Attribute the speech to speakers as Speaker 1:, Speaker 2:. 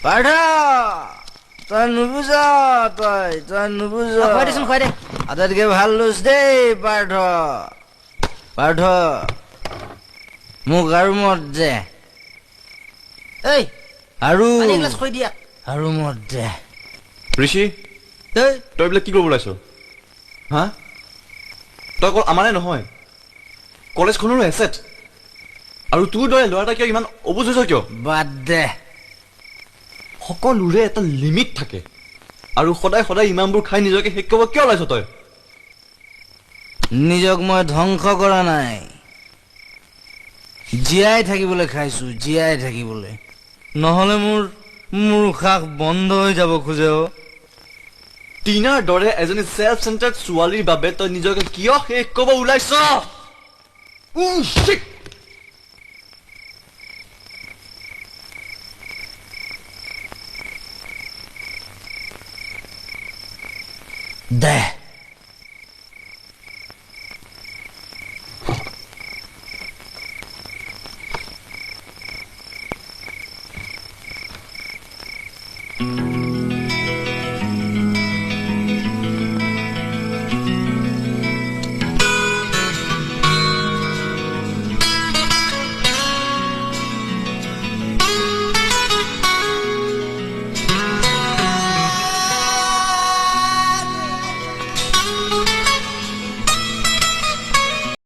Speaker 1: পাৰ্থ তই নুবুজ তই নুবুজ
Speaker 2: খুৱাই দেচোন খুৱাই দে
Speaker 1: আটাইতকে ভাল লুচ দেই পাৰ্থ পাৰ্থ মোক আৰু মদ দে
Speaker 2: এই
Speaker 1: আৰু
Speaker 2: পানী এগিলাচ খুৱাই দিয়া
Speaker 1: আৰু মদ দে
Speaker 3: ঋষি
Speaker 2: এই
Speaker 3: তই এইবিলাক কি কৰিব ওলাইছ হা তই অকল আমাৰে নহয় কলেজখনৰো এছেট আৰু তোৰ দৰে ল'ৰা এটা কিয় ইমান অবুজ হৈছ কিয়
Speaker 1: বাদ দে
Speaker 3: সকলোৰে এটা লিমিট থাকে আৰু সদায় সদায় ইমানবোৰ খাই নিজকে শেষ কৰিব কিয় ওলাইছ তই
Speaker 1: নিজক মই ধ্বংস কৰা নাই জীয়াই থাকিবলৈ খাইছো জীয়াই থাকিবলৈ নহলে মোৰ উশাহ বন্ধ হৈ যাব খোজে
Speaker 3: টিনাৰ দৰে এজনী চেল্ফ চেণ্টাৰ্ড ছোৱালীৰ বাবে তই নিজকে কিয় শেষ কৰিব ওলাইছ shit!
Speaker 1: দে